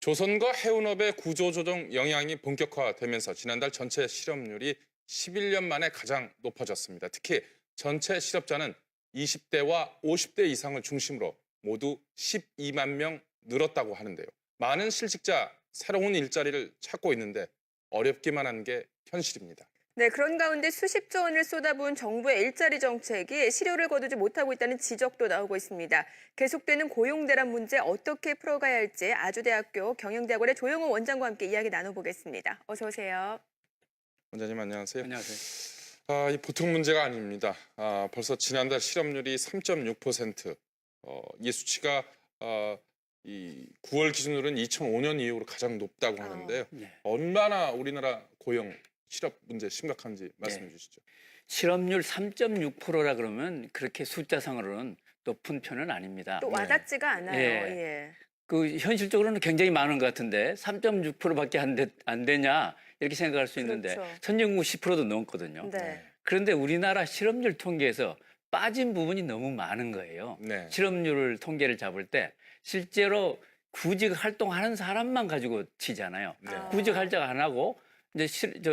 조선과 해운업의 구조조정 영향이 본격화되면서 지난달 전체 실업률이 11년 만에 가장 높아졌습니다. 특히 전체 실업자는 20대와 50대 이상을 중심으로 모두 12만 명 늘었다고 하는데요. 많은 실직자 새로운 일자리를 찾고 있는데 어렵기만 한 게 현실입니다. 네, 그런 가운데 수십조 원을 쏟아부은 정부의 일자리 정책이 실효를 거두지 못하고 있다는 지적도 나오고 있습니다. 계속되는 고용 대란 문제 어떻게 풀어가야 할지 아주대학교 경영대학원의 조영호 원장과 함께 이야기 나눠보겠습니다. 어서 오세요. 원장님 안녕하세요. 안녕하세요. 이 보통 문제가 아닙니다. 벌써 지난달 실업률이 3.6%, 이 수치가 이 9월 기준으로는 2005년 이후로 가장 높다고 하는데요. 네. 얼마나 우리나라 고용, 실업 문제 심각한지 말씀해 주시죠. 실업률 3.6%라 그러면 그렇게 숫자상으로는 높은 편은 아닙니다. 또 와닿지가 않아요. 예. 예. 그 현실적으로는 굉장히 많은 것 같은데 3.6%밖에 안 되냐 이렇게 생각할 수 있는데 그렇죠. 선진국 10%도 넘거든요. 네. 그런데 우리나라 실업률 통계에서 빠진 부분이 너무 많은 거예요. 네. 실업률 통계를 잡을 때 실제로 구직 활동하는 사람만 가지고 치잖아요. 네. 구직 활동 안 하고 이제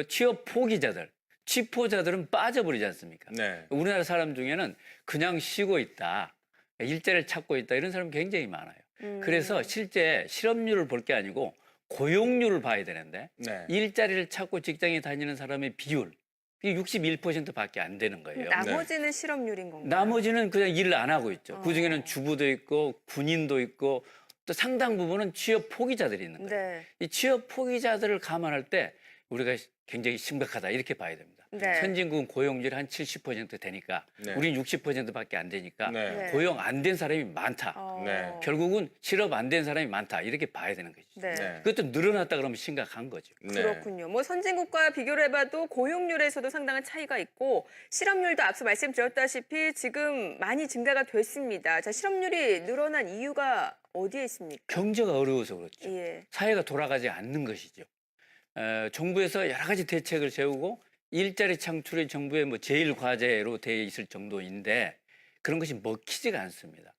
취업 포기자들, 취포자들은 빠져버리지 않습니까? 네. 우리나라 사람 중에는 그냥 쉬고 있다, 일자리를 찾고 있다 이런 사람 굉장히 많아요. 그래서 실제 실업률을 볼 게 아니고 고용률을 봐야 되는데 네. 일자리를 찾고 직장에 다니는 사람의 비율 이게 61%밖에 안 되는 거예요. 나머지는 실업률인 건가요? 나머지는 그냥 일을 안 하고 있죠. 그중에는 주부도 있고 군인도 있고 또 상당 부분은 취업 포기자들이 있는 거예요. 네. 이 취업 포기자들을 감안할 때 우리가 굉장히 심각하다 이렇게 봐야 됩니다. 네. 선진국은 고용률이 한 70% 되니까 네. 우리는 60%밖에 안 되니까 네. 고용 안 된 사람이 많다. 네. 결국은 실업 안 된 사람이 많다 이렇게 봐야 되는 거죠. 네. 네. 그것도 늘어났다 그러면 심각한 거죠. 네. 그렇군요. 뭐 선진국과 비교를 해봐도 고용률에서도 상당한 차이가 있고 실업률도 앞서 말씀드렸다시피 지금 많이 증가가 됐습니다. 자, 실업률이 늘어난 이유가 어디에 있습니까? 경제가 어려워서 그렇죠. 예. 사회가 돌아가지 않는 것이죠. 정부에서 여러 가지 대책을 세우고 일자리 창출이 정부의 뭐 제일 과제로 되어 있을 정도인데 그런 것이 먹히지가 않습니다.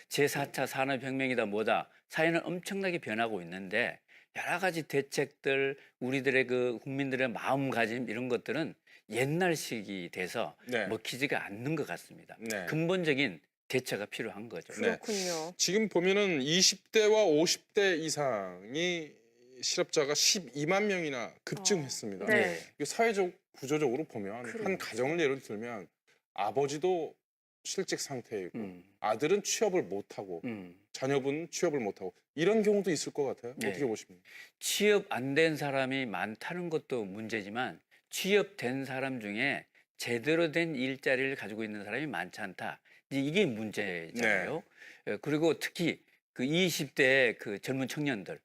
제4차 산업혁명이다 뭐다 사회는 엄청나게 변하고 있는데 여러 가지 대책들 우리들의 그 국민들의 마음가짐 이런 것들은 옛날식이 돼서 네. 먹히지가 않는 것 같습니다. 네. 근본적인 대처가 필요한 거죠. 네. 그렇군요. 지금 보면은 20대와 50대 이상이 실업자가 12만 명이나 급증했습니다. 네. 이게 사회적 구조적으로 보면 그래요. 한 가정을 예를 들면 아버지도 실직 상태이고 음. 아들은 취업을 못하고 자녀분은 취업을 못하고 이런 경우도 있을 것 같아요. 네. 어떻게 보십니까? 취업 안 된 사람이 많다는 것도 문제지만 취업된 사람 중에 제대로 된 일자리를 가지고 있는 사람이 많지 않다. 이제 이게 문제잖아요. 그리고 특히 그 20대 그 젊은 청년들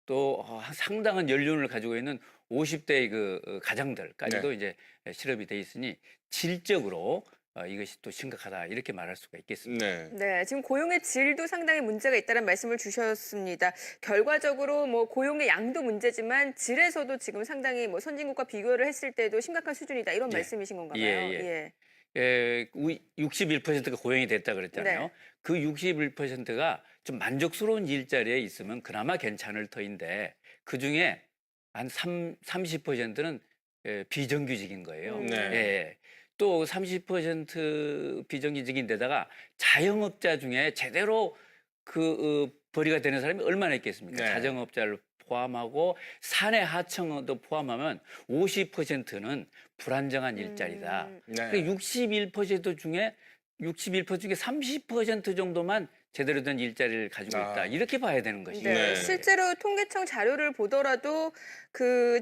또 상당한 연륜을 가지고 있는 50대의 그 가장들까지도 네. 이제 실업이 돼 있으니 질적으로 이것이 또 심각하다 이렇게 말할 수가 있겠습니다. 네. 네, 지금 고용의 질도 상당히 문제가 있다는 말씀을 주셨습니다. 결과적으로 뭐 고용의 양도 문제지만 질에서도 지금 상당히 뭐 선진국과 비교를 했을 때도 심각한 수준이다 이런 예. 말씀이신 건가요? 예. 61%가 고용이 됐다 그랬잖아요. 네. 그 61%가 좀 만족스러운 일자리에 있으면 그나마 괜찮을 터인데 그중에 한 30%는 비정규직인 거예요. 네. 예. 또 30% 비정규직인 데다가 자영업자 중에 제대로 그 벌이가 되는 사람이 얼마나 있겠습니까? 네. 자영업자를 포함하고 사내 하청도 포함하면 50%는 불안정한 일자리다. 네. 61% 중에 60% 정도만 제대로 된 일자리를 가지고 있다. 이렇게 봐야 되는 것이죠. 네. 네. 실제로 통계청 자료를 보더라도 그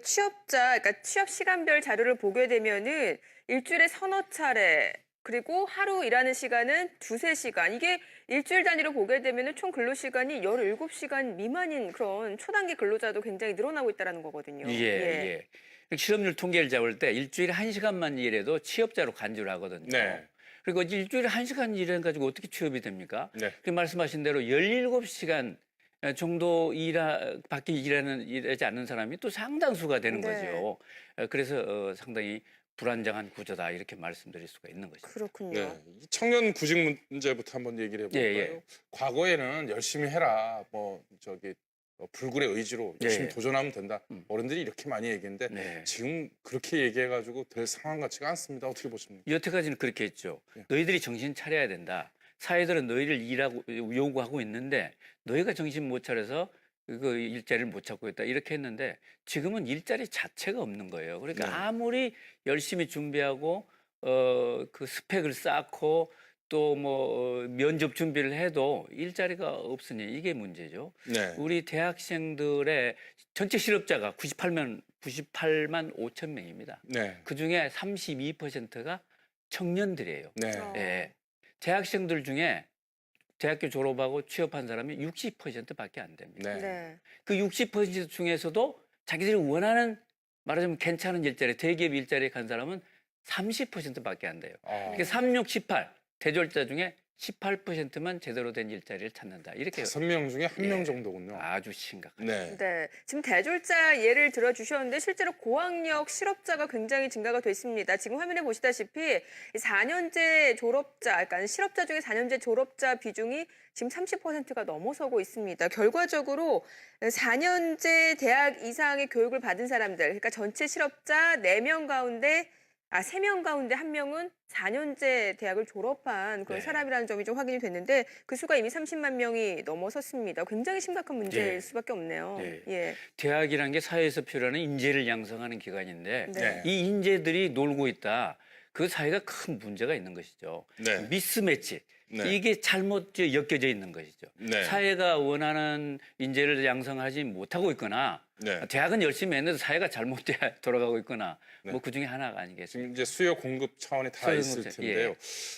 그러니까 취업 시간별 자료를 보게 되면은 일주일에 서너 차례 그리고 하루 일하는 시간은 두세 시간 이게 일주일 단위로 보게 되면은 총 근로 시간이 17시간 미만인 그런 초단기 근로자도 굉장히 늘어나고 있다는 거거든요. 예. 실업률 통계를 잡을 때 일주일에 1시간만 일해도 취업자로 간주를 하거든요. 네. 그리고 일주일에 1시간 일해가지고 어떻게 취업이 됩니까? 네. 그 말씀하신 대로 17시간 정도 밖에 일하지 않는 사람이 또 상당수가 되는 네. 거죠. 그래서 상당히 불안정한 구조다 이렇게 말씀드릴 수가 있는 것이죠. 그렇군요. 네. 이 청년 구직 문제부터 한번 얘기를 해볼까요? 예. 과거에는 열심히 해라, 불굴의 의지로 열심히 네. 도전하면 된다. 어른들이 이렇게 많이 얘기했는데 네. 지금 그렇게 얘기해가지고 될 상황 같지가 않습니다. 어떻게 보십니까? 여태까지는 그렇게 했죠. 예. 너희들이 정신 차려야 된다. 사회들은 너희를 일하고 요구하고 있는데 너희가 정신 못 차려서 그 일자리를 못 찾고 있다. 이렇게 했는데 지금은 일자리 자체가 없는 거예요. 그러니까 네. 아무리 열심히 준비하고 그 스펙을 쌓고 또 뭐 면접 준비를 해도 일자리가 없으니 이게 문제죠. 네. 우리 대학생들의 전체 실업자가 98만 5천 명입니다. 네. 그 중에 32%가 청년들이에요. 네. 예. 대학생들 중에 대학교 졸업하고 취업한 사람이 60%밖에 안 됩니다. 네. 네. 그 60% 중에서도 자기들이 원하는 말하자면 괜찮은 일자리, 대기업 일자리에 간 사람은 30%밖에 안 돼요. 아, 그러니까 36, 18 대졸자 중에 18%만 제대로 된 일자리를 찾는다. 이렇게 5명 중에 1명 예. 정도군요. 아주 심각하죠. 네. 네. 지금 대졸자 예를 들어주셨는데 실제로 고학력 실업자가 굉장히 증가가 됐습니다. 지금 화면에 보시다시피 4년제 졸업자, 그러니까 실업자 중에 4년제 졸업자 비중이 지금 30%가 넘어서고 있습니다. 결과적으로 4년제 대학 이상의 교육을 받은 사람들, 그러니까 전체 실업자 4명 가운데 3명 가운데 1명은 4년제 대학을 졸업한 그런 네. 사람이라는 점이 좀 확인이 됐는데 그 수가 이미 30만 명이 넘어섰습니다. 굉장히 심각한 문제일 예. 수밖에 없네요. 예. 예. 대학이라는 게 사회에서 필요한 인재를 양성하는 기관인데 네. 이 인재들이 놀고 있다. 그 사회가 큰 문제가 있는 것이죠. 네. 미스매치. 네. 이게 잘못 엮여져 있는 것이죠. 네. 사회가 원하는 인재를 양성하지 못하고 있거나 네. 대학은 열심히 했는데 사회가 잘못 돌아가고 있거나 네. 뭐 그중에 하나가 아니겠습니까? 지금 이제 수요 공급 차원이 다 수요 있을 공급, 텐데요.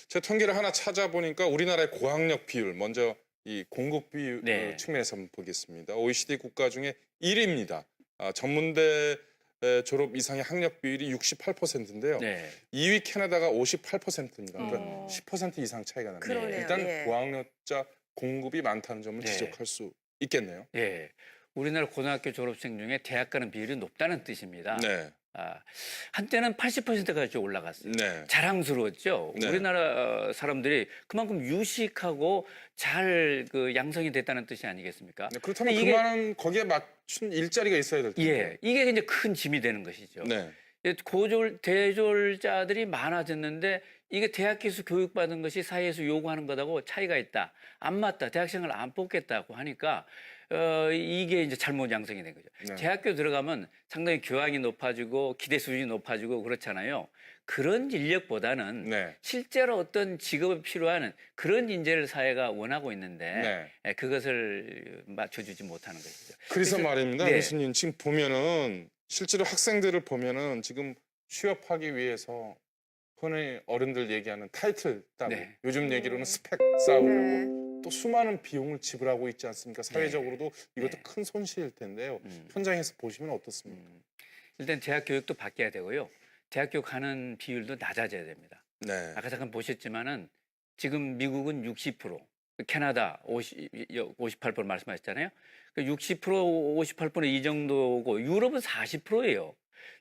제 통계를 하나 찾아보니까 우리나라의 고학력 비율 먼저 이 공급 비율 네. 측면에서 한번 보겠습니다. OECD 국가 중에 1위입니다. 전문대 졸업 이상의 학력 비율이 68%인데요. 네. 2위 캐나다가 58%입니다. 그러니까 어. 10% 이상 차이가 납니다. 그러네요. 일단 예. 고학력자 공급이 많다는 점을 네. 지적할 수 있겠네요. 예. 우리나라 고등학교 졸업생 중에 대학 가는 비율이 높다는 뜻입니다. 네. 한때는 80%까지 올라갔어요. 네. 자랑스러웠죠. 네. 우리나라 사람들이 그만큼 유식하고 잘 그 양성이 됐다는 뜻이 아니겠습니까? 네, 그렇다면 근데 이게- 그만한 거기에 맞춘 일자리가 있어야 될 텐데. 예, 이게 이제 큰 짐이 되는 것이죠. 네. 대졸자들이 많아졌는데 이게 대학에서 교육받은 것이 사회에서 요구하는 것하고 차이가 있다. 안 맞다. 대학생을 안 뽑겠다고 하니까 이게 이제 잘못 양성이 된 거죠. 네. 대학교 들어가면 상당히 교양이 높아지고 기대 수준이 높아지고 그렇잖아요. 그런 인력보다는 네. 실제로 어떤 직업에 필요한 그런 인재를 사회가 원하고 있는데 네. 그것을 맞춰주지 못하는 것이죠. 그래서 말입니다, 네. 교수님. 지금 보면은 실제로 학생들을 보면은 지금 취업하기 위해서 흔히 어른들 얘기하는 타이틀 따고 네. 요즘 얘기로는 스펙 쌓으려고 네. 또 수많은 비용을 지불하고 있지 않습니까? 사회적으로도 이것도 네. 큰 손실일 텐데요. 음. 현장에서 보시면 어떻습니까? 일단 대학 교육도 바뀌어야 되고요. 대학교 가는 비율도 낮아져야 됩니다. 네. 아까 잠깐 보셨지만은 지금 미국은 60%, 캐나다 58% 말씀하셨잖아요. 60%, 58% 이 정도고 유럽은 40%예요.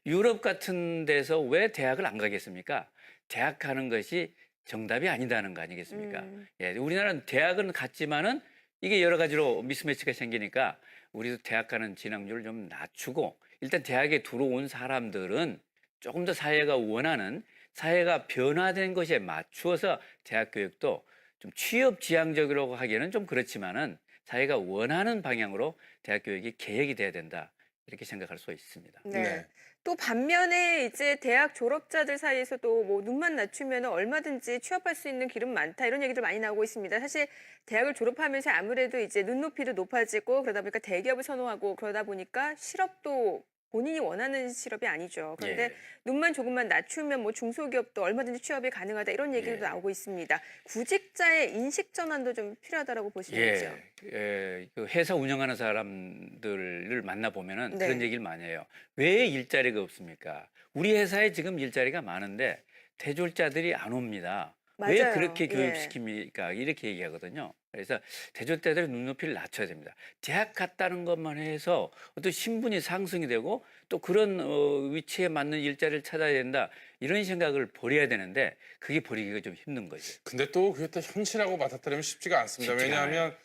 유럽 같은 데서 왜 대학을 안 가겠습니까? 대학 가는 것이 정답이 아니다는 거 아니겠습니까? 예, 우리나라는 대학은 갔지만은 이게 여러 가지로 미스매치가 생기니까 우리도 대학 가는 진학률을 좀 낮추고 일단 대학에 들어온 사람들은 조금 더 사회가 원하는 사회가 변화된 것에 맞추어서 대학 교육도 좀 취업 지향적이라고 하기에는 좀 그렇지만은 사회가 원하는 방향으로 대학 교육이 개혁이 돼야 된다. 이렇게 생각할 수 있습니다. 네. 네. 또 반면에 이제 대학 졸업자들 사이에서도 뭐 눈만 낮추면 얼마든지 취업할 수 있는 길은 많다 이런 얘기들 많이 나오고 있습니다. 사실 대학을 졸업하면서 아무래도 이제 눈높이도 높아지고 그러다 보니까 대기업을 선호하고 그러다 보니까 실업도 본인이 원하는 실업이 아니죠. 그런데 예. 눈만 조금만 낮추면 뭐 중소기업도 얼마든지 취업이 가능하다 이런 얘기도 예. 나오고 있습니다. 구직자의 인식 전환도 좀 필요하다라고 보시는지요? 그 회사 운영하는 사람들을 만나 보면은 네. 그런 얘기를 많이 해요. 왜 일자리가 없습니까? 우리 회사에 지금 일자리가 많은데 대졸자들이 안 옵니다. 왜 맞아요. 그렇게 예. 교육시킵니까? 이렇게 얘기하거든요. 그래서 대졸자들의 눈높이를 낮춰야 됩니다. 대학 갔다는 것만 해서 어떤 신분이 상승이 되고 또 그런 위치에 맞는 일자리를 찾아야 된다. 이런 생각을 버려야 되는데 그게 버리기가 좀 힘든 거죠. 근데 또 그게 또 현실하고 맞닥뜨리면 쉽지가 않습니다. 쉽지가 왜냐하면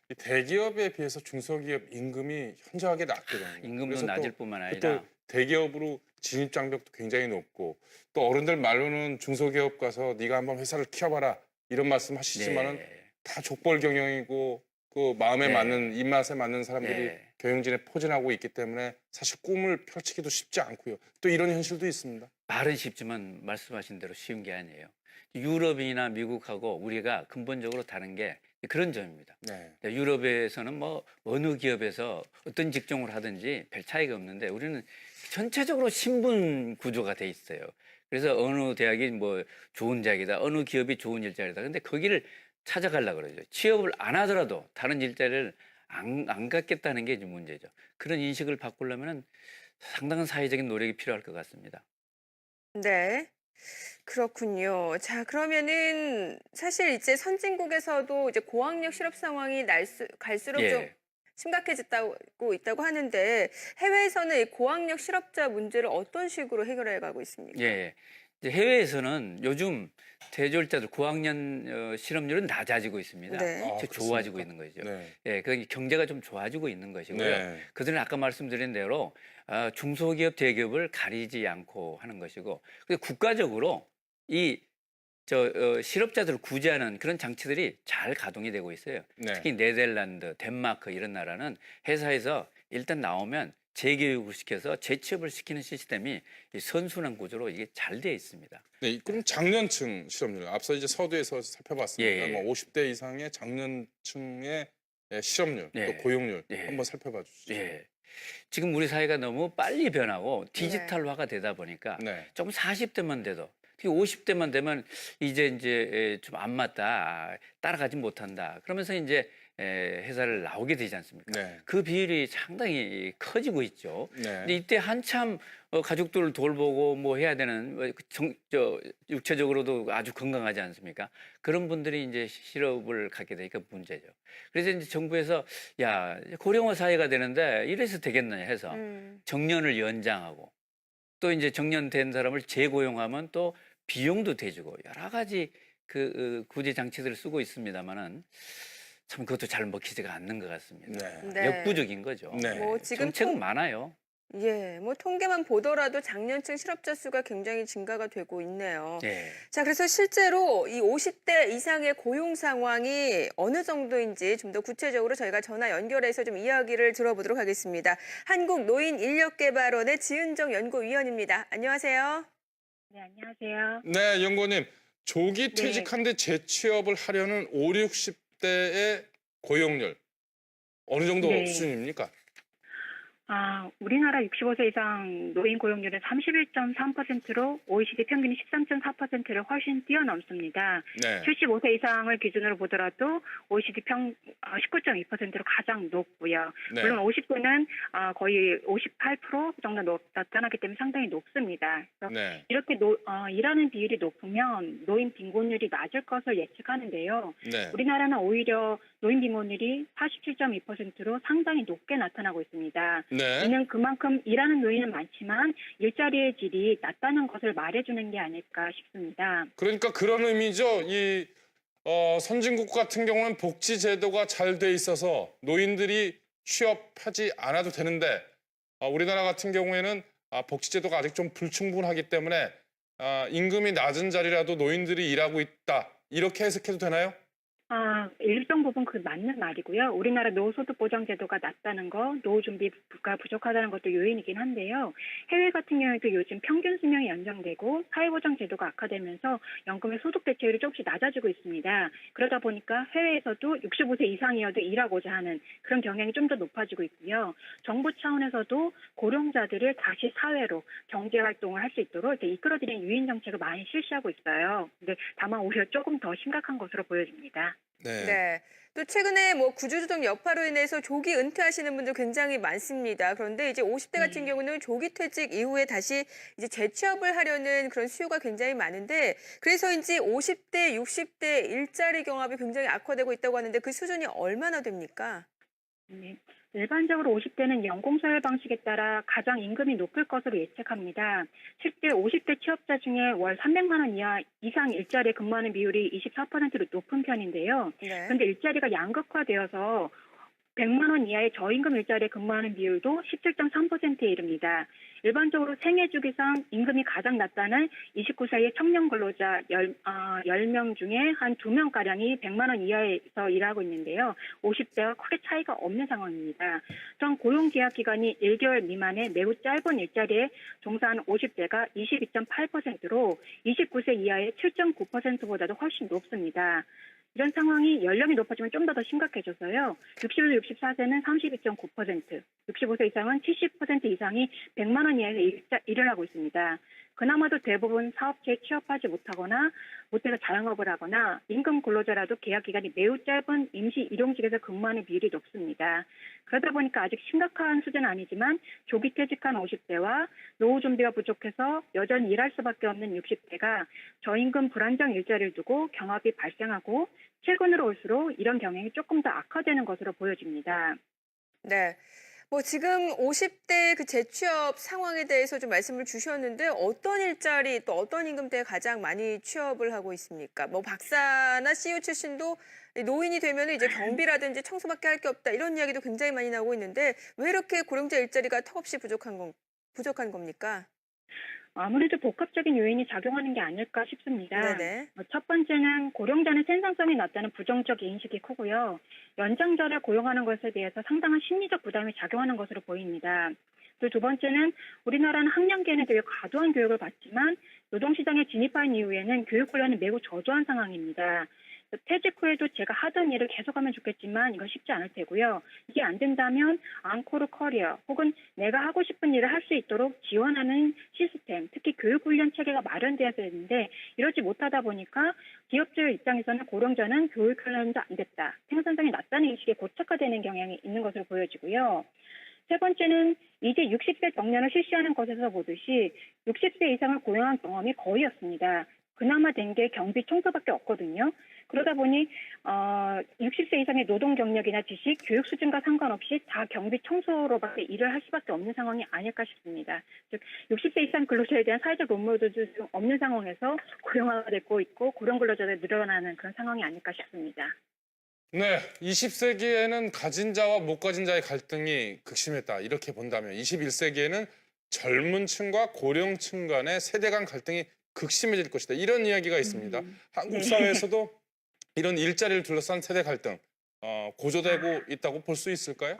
이 대기업에 비해서 중소기업 임금이 현저하게 낮거든요. 임금도 그래서 낮을 또, 뿐만 또 아니라 대기업으로 진입 장벽도 굉장히 높고 또 어른들 말로는 중소기업 가서 네가 한번 회사를 키워봐라 이런 말씀 하시지만은 네. 다 족벌 경영이고 그 마음에 네. 맞는 입맛에 맞는 사람들이 네. 경영진에 포진하고 있기 때문에 사실 꿈을 펼치기도 쉽지 않고요. 또 이런 현실도 있습니다. 말은 쉽지만 말씀하신 대로 쉬운 게 아니에요. 유럽이나 미국하고 우리가 근본적으로 다른 게 그런 점입니다. 네. 유럽에서는 뭐 어느 기업에서 어떤 직종을 하든지 별 차이가 없는데 우리는 전체적으로 신분 구조가 돼 있어요. 그래서 어느 대학이 뭐 좋은 대학이다, 어느 기업이 좋은 일자리다. 근데 거기를 찾아가려고 그러죠. 취업을 안 하더라도 다른 일자리를 안 갖겠다는 게 이제 문제죠. 그런 인식을 바꾸려면 상당한 사회적인 노력이 필요할 것 같습니다. 네. 그렇군요. 자, 그러면은 사실 이제 선진국에서도 이제 고학력 실업 상황이 갈수록 좀 예. 심각해졌다고 있다고 하는데 해외에서는 이 고학력 실업자 문제를 어떤 식으로 해결해 가고 있습니까? 예. 이제 해외에서는 요즘 대졸자들 고학년 실업률은 낮아지고 있습니다. 네. 아, 즉 좋아지고 그렇습니까? 있는 거죠. 네. 예, 그 경제가 좀 좋아지고 있는 것이고요. 네. 그들은 아까 말씀드린 대로 중소기업, 대기업을 가리지 않고 하는 것이고, 근데 국가적으로 이 실업자들을 구제하는 그런 장치들이 잘 가동이 되고 있어요. 네. 특히 네덜란드, 덴마크 이런 나라는 회사에서 일단 나오면 재교육을 시켜서 재취업을 시키는 시스템이 이 선순환 구조로 이게 잘 되어 있습니다. 네, 그럼 장년층 실업률 앞서 이제 서두에서 살펴봤습니다. 예, 예. 뭐 50대 이상의 장년층의 실업률 예. 또 고용률 예. 한번 살펴봐 주시죠. 예. 지금 우리 사회가 너무 빨리 변하고 디지털화가 되다 보니까 네. 조금 40대만 돼도 특히 50대만 되면 이제 좀 안 맞다, 따라가지 못한다. 그러면서 이제 회사를 나오게 되지 않습니까? 네. 그 비율이 상당히 커지고 있죠. 네. 근데 이때 한참 가족들을 돌보고 뭐 해야 되는 육체적으로도 아주 건강하지 않습니까? 그런 분들이 이제 실업을 갖게 되니까 문제죠. 그래서 이제 정부에서 야, 고령화 사회가 되는데 이래서 되겠느냐 해서 정년을 연장하고 또 이제 정년된 사람을 재고용하면 또 비용도 대주고 여러 가지 구제 장치들을 쓰고 있습니다만은 참 그것도 잘 먹히지가 않는 것 같습니다. 네. 네. 역부족인 거죠. 네. 뭐 지금 정책은 많아요. 예, 뭐 통계만 보더라도 장년층 실업자 수가 굉장히 증가가 되고 있네요. 예. 자, 그래서 실제로 이 50대 이상의 고용 상황이 어느 정도인지 좀 더 구체적으로 저희가 전화 연결해서 좀 이야기를 들어보도록 하겠습니다. 한국노인인력개발원의 지은정 연구위원입니다. 안녕하세요. 네, 안녕하세요. 네, 연구원님 조기 네. 퇴직한 뒤 재취업을 하려는 5, 60대의 고용률 어느 정도 네. 수준입니까? 우리나라 65세 이상 노인 고용률은 31.3%로 OECD 평균이 13.4%를 훨씬 뛰어넘습니다. 네. 75세 이상을 기준으로 보더라도 OECD 19.2%로 가장 높고요. 네. 물론 50대는 거의 58% 정도 나타나기 때문에 상당히 높습니다. 그래서 네. 이렇게 일하는 비율이 높으면 노인 빈곤율이 낮을 것을 예측하는데요. 네. 우리나라는 오히려 노인 빈곤율이 47.2%로 상당히 높게 나타나고 있습니다. 네. 이는 그만큼 일하는 노인은 많지만 일자리의 질이 낮다는 것을 말해주는 게 아닐까 싶습니다. 그러니까 그런 의미죠. 이 선진국 같은 경우는 복지 제도가 잘 돼 있어서 노인들이 취업하지 않아도 되는데 우리나라 같은 경우에는 복지 제도가 아직 좀 불충분하기 때문에 임금이 낮은 자리라도 노인들이 일하고 있다. 이렇게 해석해도 되나요? 일정 부분 그 맞는 말이고요. 우리나라 노후소득보장제도가 낮다는 거, 노후 준비가 부족하다는 것도 요인이긴 한데요. 해외 같은 경우에도 요즘 평균 수명이 연장되고 사회보장제도가 악화되면서 연금의 소득 대체율이 조금씩 낮아지고 있습니다. 그러다 보니까 해외에서도 65세 이상이어도 일하고자 하는 그런 경향이 좀 더 높아지고 있고요. 정부 차원에서도 고령자들을 다시 사회로 경제활동을 할 수 있도록 이렇게 이끌어드리는 유인 정책을 많이 실시하고 있어요. 근데 다만 오히려 조금 더 심각한 것으로 보여집니다. 네. 네. 또 최근에 뭐 구조조정 여파로 인해서 조기 은퇴하시는 분들 굉장히 많습니다. 그런데 이제 50대 같은 경우는 조기 퇴직 이후에 다시 이제 재취업을 하려는 그런 수요가 굉장히 많은데 그래서인지 50대, 60대 일자리 경합이 굉장히 악화되고 있다고 하는데 그 수준이 얼마나 됩니까? 네. 일반적으로 50대는 연공서열 방식에 따라 가장 임금이 높을 것으로 예측합니다. 실제 50대 취업자 중에 월 300만 원 이상 일자리에 근무하는 비율이 24%로 높은 편인데요. 네. 그런데 일자리가 양극화되어서 100만 원 이하의 저임금 일자리에 근무하는 비율도 17.3%에 이릅니다. 일반적으로 생애주기상 임금이 가장 낮다는 29세의 청년 근로자 10명 중에 한 2명가량이 100만 원 이하에서 일하고 있는데요. 50대와 크게 차이가 없는 상황입니다. 또한 고용계약기간이 1개월 미만의 매우 짧은 일자리에 종사하는 50대가 22.8%로 29세 이하의 7.9%보다도 훨씬 높습니다. 이런 상황이 연령이 높아지면 좀 더 심각해져서요. 60에서 64세는 32.9%, 65세 이상은 70% 이상이 100만 원 이하에서 일을 하고 있습니다. 그나마도 대부분 사업체에 취업하지 못해서 자영업을 하거나 임금 근로자라도 계약 기간이 매우 짧은 임시 일용직에서 근무하는 비율이 높습니다. 그러다 보니까 아직 심각한 수준은 아니지만 조기 퇴직한 50대와 노후 준비가 부족해서 여전히 일할 수밖에 없는 60대가 저임금 불안정 일자리를 두고 경합이 발생하고 최근으로 올수록 이런 경향이 조금 더 악화되는 것으로 보여집니다. 네. 뭐 지금 50대 그 재취업 상황에 대해서 좀 말씀을 주셨는데 어떤 일자리 또 어떤 임금대에 가장 많이 취업을 하고 있습니까? 뭐 박사나 CEO 출신도 노인이 되면 이제 경비라든지 청소밖에 할 게 없다 이런 이야기도 굉장히 많이 나오고 있는데 왜 이렇게 고령자 일자리가 턱없이 부족한 겁니까? 아무래도 복합적인 요인이 작용하는 게 아닐까 싶습니다. 네네. 첫 번째는 고령자는 생산성이 낮다는 부정적 인식이 크고요. 연장자를 고용하는 것에 대해서 상당한 심리적 부담이 작용하는 것으로 보입니다. 또 두 번째는 우리나라는 학령기에는 되게 과도한 교육을 받지만 노동시장에 진입한 이후에는 교육 훈련은 매우 저조한 상황입니다. 퇴직 후에도 제가 하던 일을 계속하면 좋겠지만 이건 쉽지 않을 테고요. 이게 안 된다면 앙코르 커리어 혹은 내가 하고 싶은 일을 할 수 있도록 지원하는 시스템, 특히 교육훈련 체계가 마련되어야 되는데 이러지 못하다 보니까 기업주의 입장에서는 고령자는 교육훈련도 안 됐다, 생산성이 낮다는 인식에 고착화되는 경향이 있는 것으로 보여지고요. 세 번째는 이제 60세 정년을 실시하는 것에서 보듯이 60세 이상을 고용한 경험이 거의 없습니다. 그나마 된 게 경비 청소밖에 없거든요. 그러다 보니 60세 이상의 노동 경력이나 지식, 교육 수준과 상관없이 다 경비 청소로밖에 일을 할 수밖에 없는 상황이 아닐까 싶습니다. 즉 60세 이상 근로자에 대한 사회적 롤모델도 좀 없는 상황에서 고령화가 되고 있고 고령 근로자들이 늘어나는 그런 상황이 아닐까 싶습니다. 네, 20세기에는 가진 자와 못 가진 자의 갈등이 극심했다. 이렇게 본다면 21세기에는 젊은 층과 고령층 간의 세대 간 갈등이 극심해질 것이다. 이런 이야기가 있습니다. 한국 네. 사회에서도 이런 일자리를 둘러싼 세대 갈등 고조되고 있다고 볼 수 있을까요?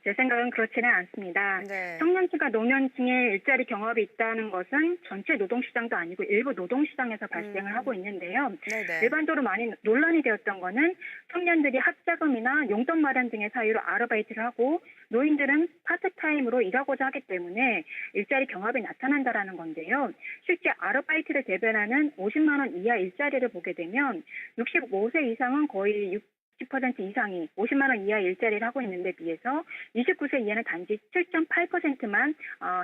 제 생각은 그렇지는 않습니다. 네. 청년층과 노년층의 일자리 경합이 있다는 것은 전체 노동시장도 아니고 일부 노동시장에서 발생을 하고 있는데요. 네네. 일반적으로 많이 논란이 되었던 거는 청년들이 학자금이나 용돈 마련 등의 사유로 아르바이트를 하고 노인들은 파트타임으로 일하고자 하기 때문에 일자리 경합이 나타난다라는 건데요. 실제 아르바이트를 대변하는 50만 원 이하 일자리를 보게 되면 65세 이상은 거의 10% 이상이 50만 원 이하 일자리를 하고 있는데 비해서 29세 이하는 단지 7.8%만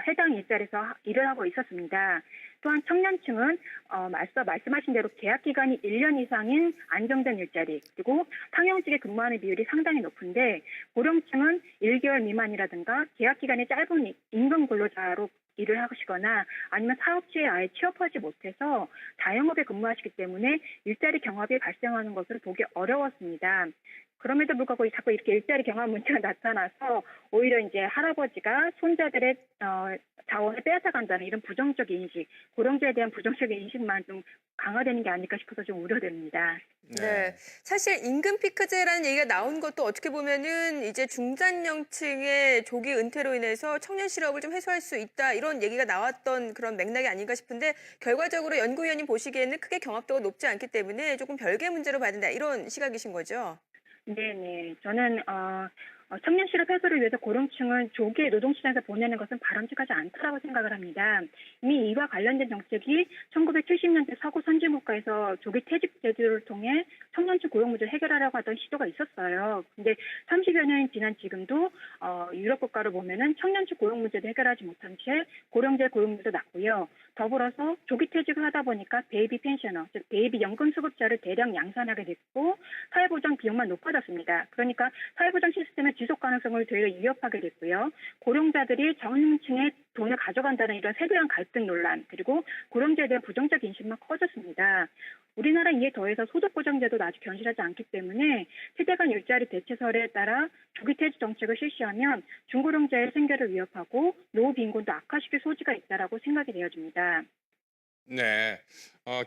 해당 일자리에서 일을 하고 있었습니다. 또한 청년층은 맞서 말씀하신 대로 계약 기간이 1년 이상인 안정된 일자리 그리고 상용직에 근무하는 비율이 상당히 높은데 고령층은 1개월 미만이라든가 계약 기간이 짧은 임금 근로자로 일을 하시거나 아니면 사업체에 아예 취업하지 못해서 자영업에 근무하시기 때문에 일자리 경합이 발생하는 것을 보기 어려웠습니다. 그럼에도 불구하고 자꾸 이렇게 일자리 경합 문제가 나타나서 오히려 이제 할아버지가 손자들의 자원을 빼앗아간다는 이런 부정적 인식, 고령자에 대한 부정적 인식만 좀 강화되는 게 아닐까 싶어서 좀 우려됩니다. 네. 사실 임금 피크제라는 얘기가 나온 것도 어떻게 보면은 이제 중장년층의 조기 은퇴로 인해서 청년 실업을 좀 해소할 수 있다 이런 얘기가 나왔던 그런 맥락이 아닌가 싶은데 결과적으로 연구위원님 보시기에는 크게 경합도가 높지 않기 때문에 조금 별개 문제로 봐야 된다 이런 시각이신 거죠? 네네. 저는 청년 실업 해소를 위해서 고령층을 조기에 노동시장에서 보내는 것은 바람직하지 않다고 생각을 합니다. 이미 이와 관련된 정책이 1970년대 서구 선진국가에서 조기 퇴직 제도를 통해 청년층 고용 문제를 해결하려고 하던 시도가 있었어요. 근데 30여 년이 지난 지금도 유럽 국가를 보면은 청년층 고용 문제도 해결하지 못한 채 고령자 고용률도 낮고요. 더불어서 조기 퇴직을 하다 보니까 베이비 펜셔너, 즉 베이비 연금 수급자를 대량 양산하게 됐고 사회보장 비용만 높아졌습니다. 그러니까 사회보장 시스템의 지속 가능성을 되려 위협하게 됐고요. 고령자들이 저임층의 돈을 가져간다는 이런 세대간 갈등 논란, 그리고 고령자에 대한 부정적 인식만 커졌습니다. 우리나라 이에 더해서 소득보장제도도 아직 견실하지 않기 때문에 세대 간 일자리 대체설에 따라 조기퇴직 정책을 실시하면 중고령자의 생계를 위협하고 노후 빈곤도 악화시킬 소지가 있다라고 생각이 되어집니다. 네.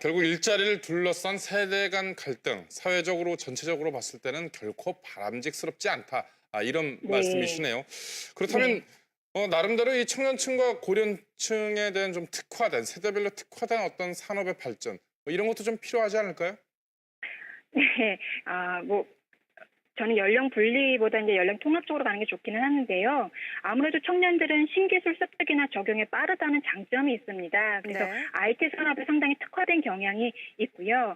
결국 일자리를 둘러싼 세대 간 갈등, 사회적으로 전체적으로 봤을 때는 결코 바람직스럽지 않다. 이런 네. 말씀이시네요. 그렇다면 나름대로 이 청년층과 고령층에 대한 좀 특화된, 세대별로 특화된 어떤 산업의 발전, 이런 것도 좀 필요하지 않을까요? 네, 저는 연령 분리보다 이제 연령 통합적으로 가는 게 좋기는 하는데요. 아무래도 청년들은 신기술 습득이나 적용에 빠르다는 장점이 있습니다. 그래서 네. IT 산업에 상당히 특화된 경향이 있고요.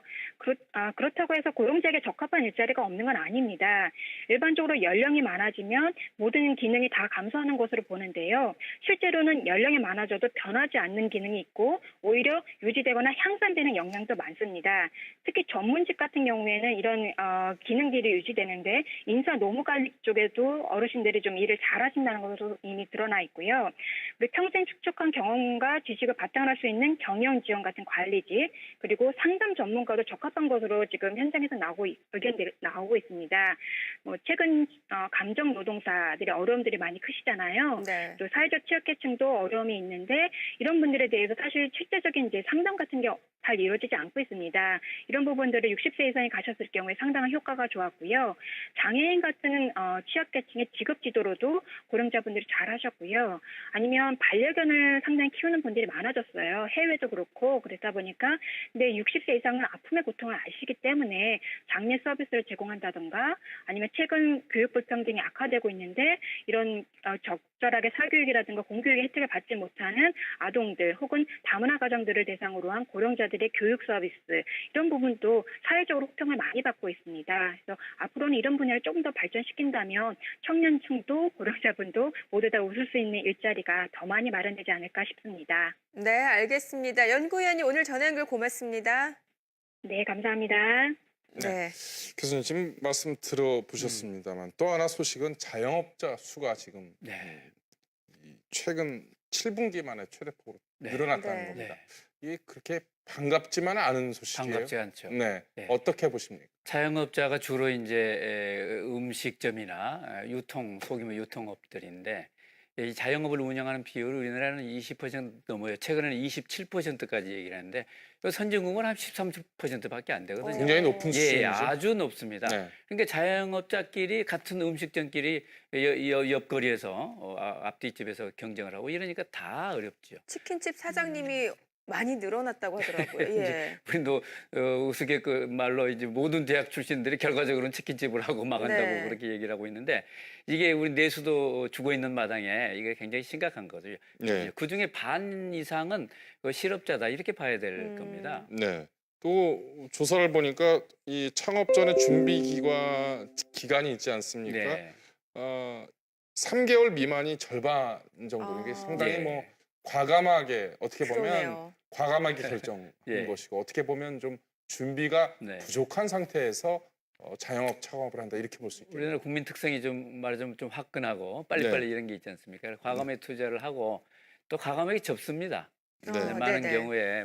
그렇다고 해서 고용자에게 적합한 일자리가 없는 건 아닙니다. 일반적으로 연령이 많아지면 모든 기능이 다 감소하는 것으로 보는데요. 실제로는 연령이 많아져도 변하지 않는 기능이 있고 오히려 유지되거나 향상되는 영향도 많습니다. 특히 전문직 같은 경우에는 이런 기능들이 유지되는데 인사 노무관리 쪽에도 어르신들이 좀 일을 잘하신다는 것으로 이미 드러나 있고요. 그리고 평생 축적한 경험과 지식을 바탕으로 할 수 있는 경영 지원 같은 관리직, 그리고 상담 전문가도 적합한 것으로 지금 현장에서 의견들이 나오고 있습니다. 최근 감정 노동사들의 어려움들이 많이 크시잖아요. 네. 또 사회적 취약계층도 어려움이 있는데 이런 분들에 대해서 사실 실제적인 이제 상담 같은 게 잘 이루어지지 않고 있습니다. 이런 부분들을 60세 이상이 가셨을 경우에 상당한 효과가 좋았고요. 장애인 같은 취약계층의 직업 지도로도 고령자분들이 잘하셨고요. 아니면 반려견을 상당히 키우는 분들이 많아졌어요. 해외도 그렇고 그러다 보니까 근데 60세 이상은 아픔의 고통을 아시기 때문에 장례 서비스를 제공한다던가 아니면 최근 교육 불평등이 악화되고 있는데 이런 적절하게 사교육이라든가 공교육의 혜택을 받지 못하는 아동들 혹은 다문화 가정들을 대상으로 한 고령자들의 교육 서비스 이런 부분도 사회적으로 호평을 많이 받고 있습니다. 그래서 앞으로는 이런 분야를 조금 더 발전시킨다면 청년층도 고령자분도 모두 다 웃을 수 있는 일자리가 더 많이 마련되지 않을까 싶습니다. 네, 알겠습니다. 연구위원님 오늘 전화 연결 고맙습니다. 네, 감사합니다. 네. 교수님 지금 말씀 들어보셨습니다만 또 하나 소식은 자영업자 수가 지금 네. 최근 7분기 만에 최대폭으로 네. 늘어났다는 네. 겁니다. 네. 이게 그렇게 반갑지만은 않은 소식이에요. 반갑지 않죠. 네. 네. 어떻게 보십니까? 자영업자가 주로 이제 음식점이나 유통, 소규모 유통업들인데 이 자영업을 운영하는 비율이 우리나라는 20% 넘어요. 최근에는 27%까지 얘기를 하는데 선진국은 한 13, 10%밖에 안 되거든요. 굉장히 높은 예, 수준이죠. 아주 높습니다. 네. 그러니까 자영업자끼리 같은 음식점끼리 옆거리에서 앞뒤집에서 경쟁을 하고 이러니까 다 어렵죠. 치킨집 사장님이 많이 늘어났다고 하더라고요. 예. 우리도 우스갯 그 말로 이제 모든 대학 출신들이 결과적으로는 치킨집을 하고 망한다고 네. 그렇게 얘기를 하고 있는데 이게 우리 내수도 죽어 있는 마당에 이게 굉장히 심각한 거죠. 네. 그 중에 반 이상은 그 실업자다 이렇게 봐야 될 겁니다. 네. 또 조사를 보니까 이 창업 전에 준비 기간이 있지 않습니까? 네. 3개월 미만이 절반 정도. 이게 상당히 예. 뭐 과감하게 어떻게 보면 그러네요. 과감하게 결정한 예. 것이고 어떻게 보면 좀 준비가 네. 부족한 상태에서 자영업 창업을 한다 이렇게 볼 수 있겠네요. 우리나라 국민 특성이 좀 말하자면 좀 화끈하고 빨리빨리 이런 게 있지 않습니까? 과감하게 투자를 하고 또 과감하게 접습니다. 네. 많은 네네. 경우에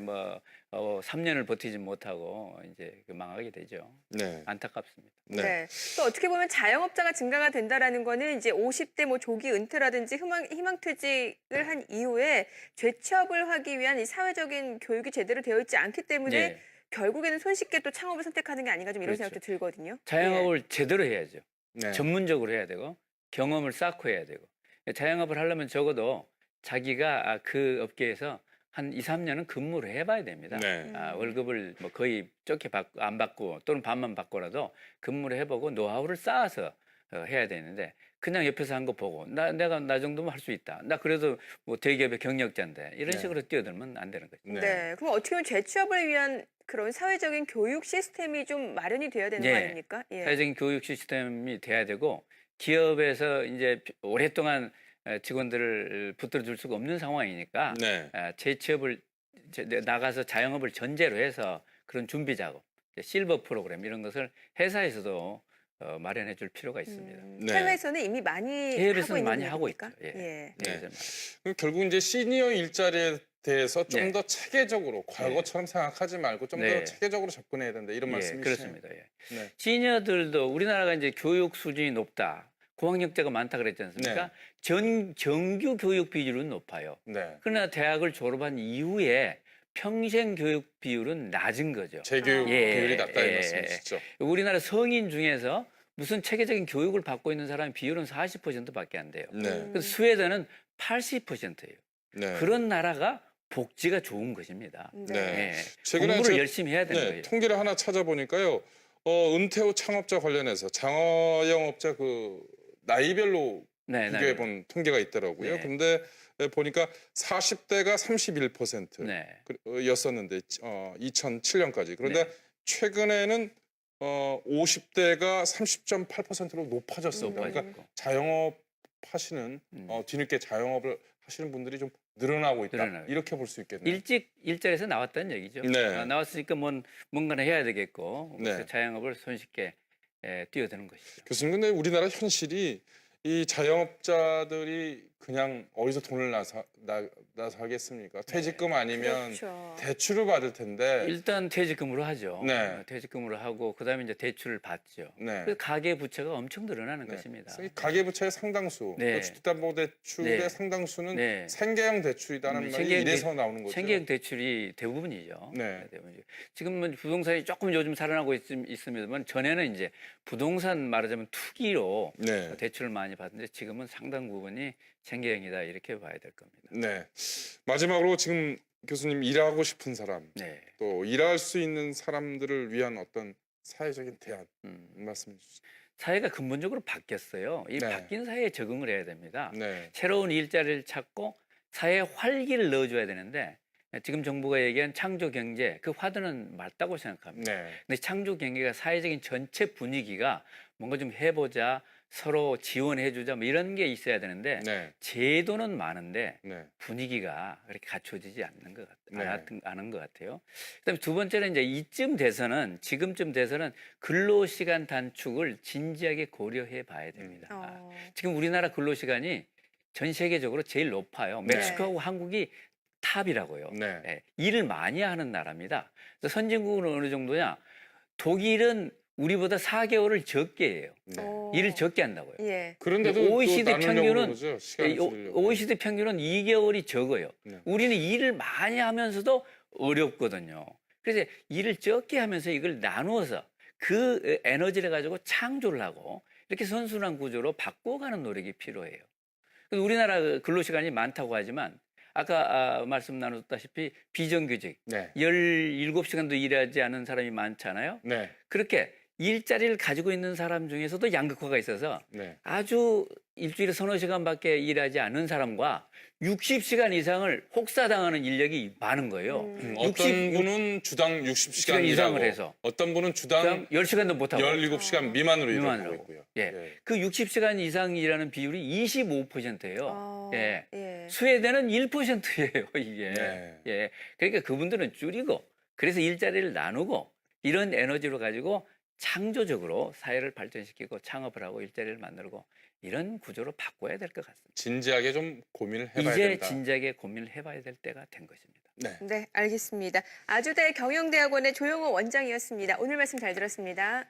3년을 버티지 못하고 이제 망하게 되죠. 네. 안타깝습니다. 네. 네. 또 어떻게 보면 자영업자가 증가가 된다라는 거는 이제 50대 뭐 조기 은퇴라든지 희망퇴직을 한 이후에 재취업을 하기 위한 이 사회적인 교육이 제대로 되어 있지 않기 때문에 예. 결국에는 손쉽게 또 창업을 선택하는 게 아닌가 좀 이런 그렇죠. 생각도 들거든요. 자영업을 제대로 해야죠. 네. 전문적으로 해야 되고 경험을 쌓고 해야 되고 자영업을 하려면 적어도 자기가 그 업계에서 한 2, 3년은 근무를 해봐야 됩니다. 네. 월급을 뭐 거의 적게 안 받고 또는 반만 받고라도 근무를 해보고 노하우를 쌓아서 해야 되는데 그냥 옆에서 한 거 보고 내가 나 정도면 할 수 있다. 나 그래도 뭐 대기업의 경력자인데 이런 네. 식으로 뛰어들면 안 되는 거죠. 네. 그럼 어떻게 보면 재취업을 위한 그런 사회적인 교육 시스템이 좀 마련이 돼야 되는 거 예. 아닙니까? 예. 사회적인 교육 시스템이 돼야 되고 기업에서 이제 오랫동안 직원들을 붙들어 줄 수가 없는 상황이니까 네. 재취업을 나가서 자영업을 전제로 해서 그런 준비 작업, 실버 프로그램 이런 것을 회사에서도 마련해 줄 필요가 있습니다. 네. 해외에서는 이미 많이 해외에서는 하고 있는 많이 하고 얘기입니까? 있죠. 예. 예. 네. 네. 그럼 결국 이제 시니어 일자리에 대해서 좀 네. 더 체계적으로 과거처럼 생각하지 말고 좀 더 네. 체계적으로 접근해야 된다 이런 예, 말씀이시네요. 그렇습니다. 예. 네. 시니어들도 우리나라가 이제 교육 수준이 높다. 고학력자가 많다 그랬지 않습니까? 정규 교육 비율은 높아요. 네. 그러나 대학을 졸업한 이후에 평생 교육 비율은 낮은 거죠. 재교육 예, 비율이 낮다 이 예, 말씀이시죠. 우리나라 성인 중에서 무슨 체계적인 교육을 받고 있는 사람의 비율은 40%밖에 안 돼요. 네. 음. 그래서 스웨덴은 80%예요. 네. 그런 나라가 복지가 좋은 것입니다. 네. 예. 최근에 공부를 제- 열심히 해야 되는 네, 거예요. 통계를 하나 찾아보니까요. 은퇴 후 창업자 관련해서 자영업자 그 나이별로 네, 비교해 본 통계가 있더라고요. 네. 근데 보니까 40대가 31% 네. 였었는데 2007년까지. 그런데 네. 최근에는 50대가 30.8%로 높아졌습니다. 음. 그러니까 자영업 하시는 뒤늦게 자영업을 하시는 분들이 좀 늘어나고 있다. 늘어나요. 이렇게 볼 수 있겠네요. 일찍 일자리에서 나왔다는 얘기죠. 네. 나왔으니까 뭔가는 해야 되겠고 네. 그래서 자영업을 손쉽게 뛰어드는 것이죠. 교수님, 근데 우리나라 현실이 이 자영업자들이 그냥 어디서 돈을 나서 하겠습니까? 퇴직금 아니면 그렇죠. 대출을 받을 텐데. 일단 퇴직금으로 하죠. 네. 퇴직금으로 하고 그다음에 이제 대출을 받죠. 네. 그래서 가계 부채가 엄청 늘어나는 네. 것입니다. 그래서 이 가계부채의 상당수, 네. 주택담보대출의 네. 상당수는 네. 생계형 대출이라는 말이 생계형 이래서 나오는 거죠. 생계형 대출이 대부분이죠. 네. 대부분이죠. 지금은 부동산이 조금 요즘 살아나고 있습니다만 전에는 이제 부동산 말하자면 투기로 네. 대출을 많이 받는데 지금은 상당 부분이 생계형이다 이렇게 봐야 될 겁니다. 네. 마지막으로 지금 교수님 일하고 싶은 사람, 네. 또 일할 수 있는 사람들을 위한 어떤 사회적인 대안 말씀해 주시죠. 사회가 근본적으로 바뀌었어요. 이 네. 바뀐 사회에 적응을 해야 됩니다. 네. 새로운 일자리를 찾고 사회에 활기를 넣어줘야 되는데 지금 정부가 얘기한 창조 경제 그 화두는 맞다고 생각합니다. 네. 근데 창조 경제가 사회적인 전체 분위기가 뭔가 좀 해보자, 서로 지원해주자 뭐 이런 게 있어야 되는데 네. 제도는 많은데 네. 분위기가 그렇게 갖춰지지 않는 것 네. 않은 것 같아요. 그다음에 두 번째는 이제 지금쯤 돼서는 근로시간 단축을 진지하게 고려해 봐야 됩니다. 지금 우리나라 근로시간이 전 세계적으로 제일 높아요. 네. 멕시코하고 한국이 탑이라고요. 네. 예, 일을 많이 하는 나라입니다. 그래서 선진국은 어느 정도냐? 독일은 우리보다 4개월을 적게 해요. 네. 일을 적게 한다고요. 예. 그런데도 OECD 또 나누려고 평균은 그러죠. 시간을 줄이려고. OECD 평균은 2개월이 적어요. 네. 우리는 일을 많이 하면서도 어렵거든요. 그래서 일을 적게 하면서 이걸 나누어서 그 에너지를 가지고 창조를 하고 이렇게 선순환 구조로 바꿔가는 노력이 필요해요. 그래서 우리나라 근로시간이 많다고 하지만 아까 말씀 나눴다시피 비정규직, 네. 17시간도 일하지 않은 사람이 많잖아요. 네. 그렇게 일자리를 가지고 있는 사람 중에서도 양극화가 있어서 네. 아주 일주일에 서너 시간밖에 일하지 않는 사람과 60시간 이상을 혹사당하는 인력이 많은 거예요. 어떤 분은 주당 60시간 이상을 일하고 해서. 어떤 분은 주당 10시간도 못하고. 17시간 미만으로 일하고 미만으로. 있고요. 예. 그 60시간 이상 일하는 비율이 25%예요. 예. 예. 스웨덴은 1%예요, 이게. 네. 예. 그러니까 그분들은 줄이고 그래서 일자리를 나누고 이런 에너지로 가지고 창조적으로 사회를 발전시키고 창업을 하고 일자리를 만들고 이런 구조로 바꿔야 될 것 같습니다. 진지하게 좀 고민을 해봐야 이제 된다. 진작에 고민을 해봐야 될 때가 된 것입니다. 네. 네, 알겠습니다. 아주대 경영대학원의 조영호 원장이었습니다. 오늘 말씀 잘 들었습니다.